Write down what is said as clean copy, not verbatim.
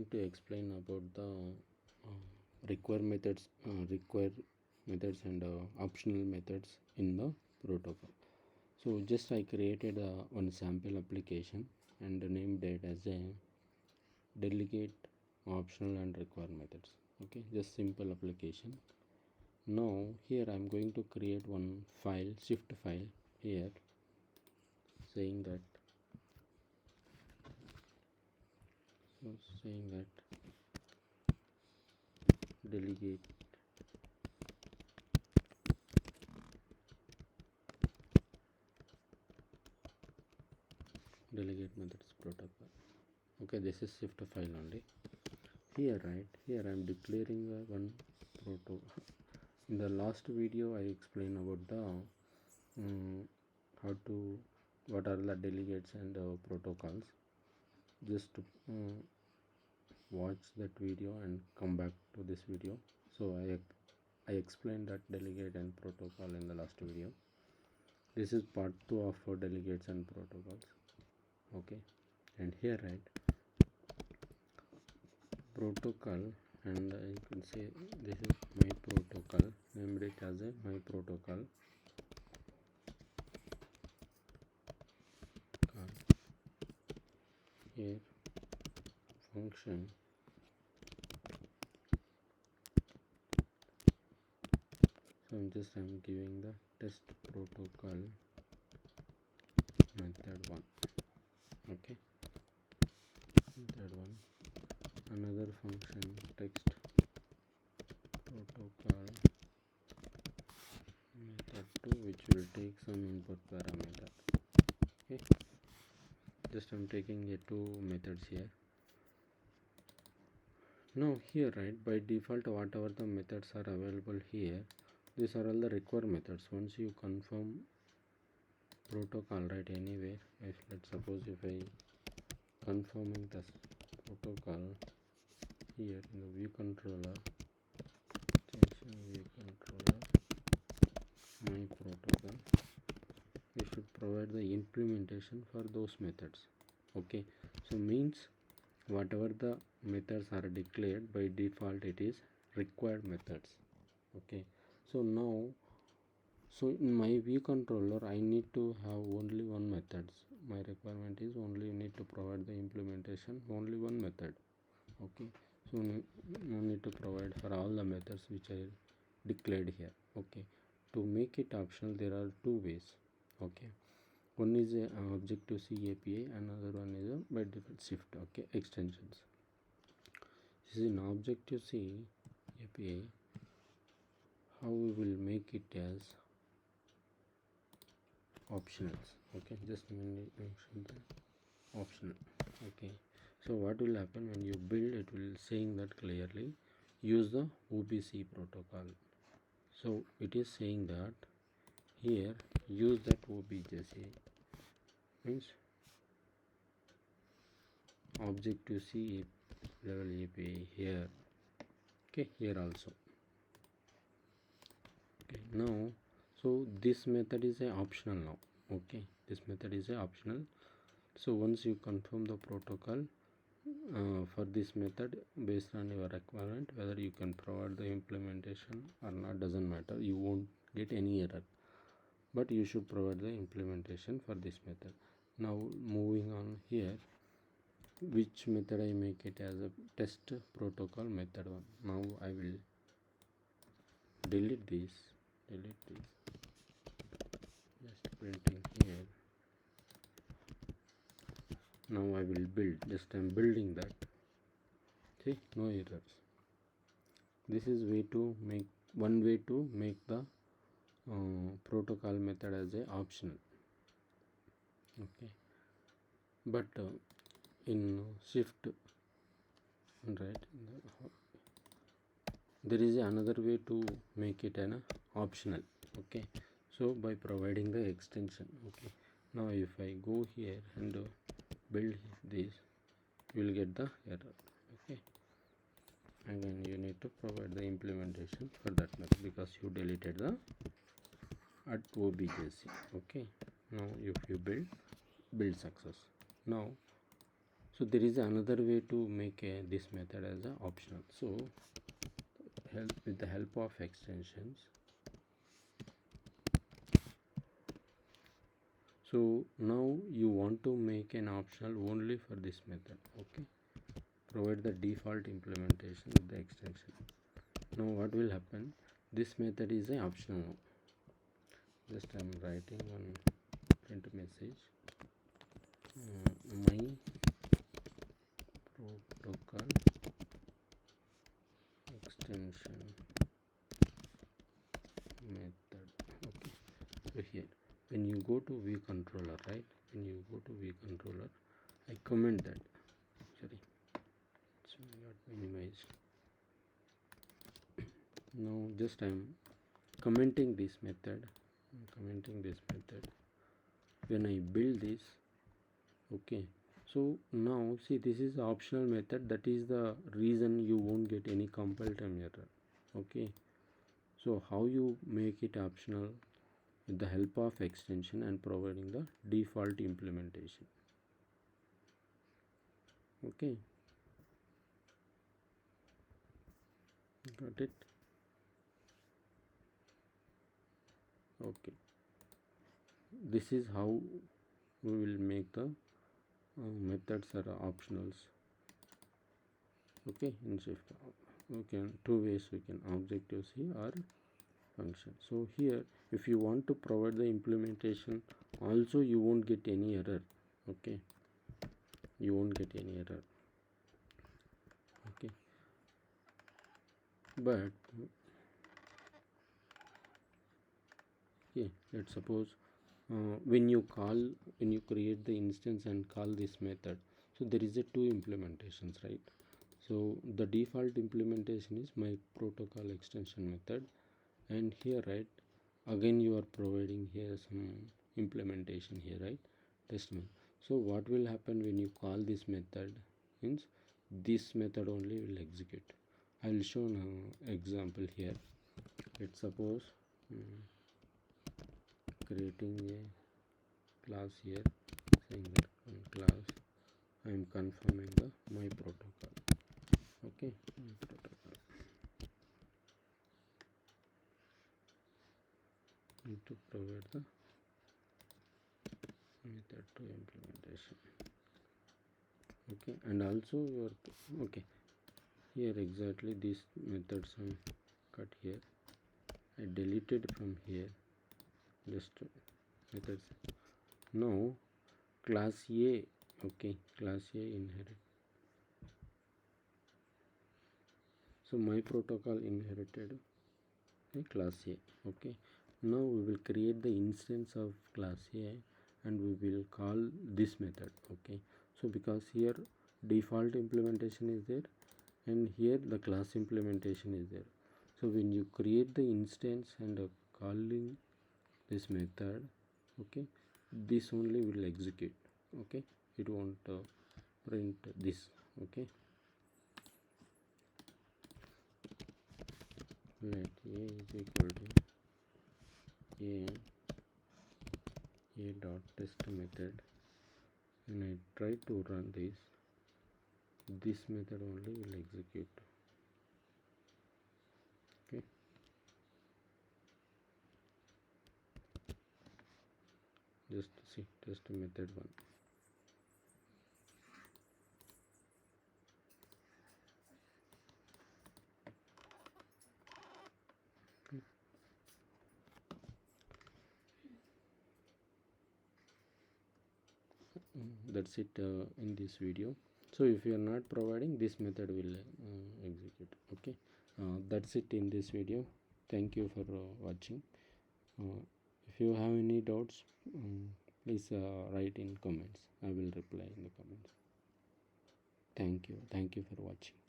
going to explain about the require methods and optional methods in the protocol. So just I created one sample application and named it as a delegate, optional and require methods. Okay, just simple application. Now here I'm going to create one file, shift file here, saying that delegate methods protocol. Okay, this is shift file only. Here I'm declaring one proto. In the last video I explained about the what are the delegates and protocols. Just watch that video and come back to this video. So I explained that delegate and protocol in the last video. This is part 2 of delegates and protocols. Okay, and here protocol, and you can say this is my protocol, named it as a my protocol. Here function so I'm giving the test protocol method 1. Okay, method 1, another function text protocol method 2, which will take some input parameter. Okay, just I'm taking 2 methods here. Now here by default whatever the methods are available here, these are all the required methods. Once you confirm protocol anywhere, if let's suppose if I confirming this protocol here in the view controller, my protocol, we should provide the implementation for those methods. Okay, so means whatever the methods are declared, by default it is required methods. Okay, so now in my view controller I need to have only one method. My requirement is only need to provide the implementation only one method. Okay, so no need to provide for all the methods which I declared here. Okay, to make it optional there are 2 ways. Okay, one is a Objective-C API, another one is a by default shift. Okay, extensions. This is an Objective-C API. How we will make it as optionals. Okay, just mention the optional. Okay, so what will happen when you build, it will saying that clearly use the OBC protocol. So it is saying that here use that OBJC, means Objective-C level API here. Okay, here also. Okay, now so this method is a optional now. Okay, this method is a optional. So once you confirm the protocol for this method, based on your requirement, whether you can provide the implementation or not doesn't matter, you won't get any error, but you should provide the implementation for this method. Now moving on here, which method I make it as a test protocol method 1. Now I will delete this, just printing here. Now I will build, just I'm building that. See, no errors. This is one way to make the protocol method as a optional. Okay, but in shift there is another way to make it an optional. Okay, so by providing the extension. Okay, now if I go here and build this, you will get the error. Okay, again you need to provide the implementation for that method because you deleted the at OBJC. Okay, now if you build success. Now So there is another way to make this method as a optional. So with the help of extensions, so now you want to make an optional only for this method. Okay, provide the default implementation with the extension. Now what will happen, this method is a optional now. Just I am writing one print message, my protocol extension method. Okay, so here when you go to view controller, right, when you go to view controller, I comment that, sorry, it's not minimized. Now just I am commenting this method, when I build this. Okay, so now see, this is the optional method, that is the reason you won't get any compile time error. Okay, so how you make it optional, with the help of extension and providing the default implementation. Okay, got it. Okay, this is how we will make the methods are optionals. Okay, in shift we can two ways, we can objectives here or function. So here if you want to provide the implementation also, you won't get any error. Okay, you won't get any error. Okay, but okay, let's suppose when you create the instance and call this method, so there is a two implementations, right? So the default implementation is my protocol extension method, and here, right, again you are providing here some implementation here, right, testament. So what will happen when you call this method, means this method only will execute. I will show an example here. Let's suppose creating a class here, saying that class I am confirming the my protocol. Okay, my protocol. Need to provide the method to implementation. Okay, and also your okay, here exactly these methods are cut here. I deleted from here just methods. Now class A, okay, class A inherit. So my protocol inherited a class A. Okay, now we will create the instance of class A and we will call this method. Okay, so because here default implementation is there and here the class implementation is there, so when you create the instance and calling this method, okay, this only will execute. Okay, it won't print this. Okay, let A is equal to a dot test method, and I try to run this method only will execute. Okay, just see test method 1. That's it in this video. So if you are not providing, this method will execute. Okay, that's it in this video. Thank you for watching. If you have any doubts, please write in comments. I will reply in the comments. Thank you for watching.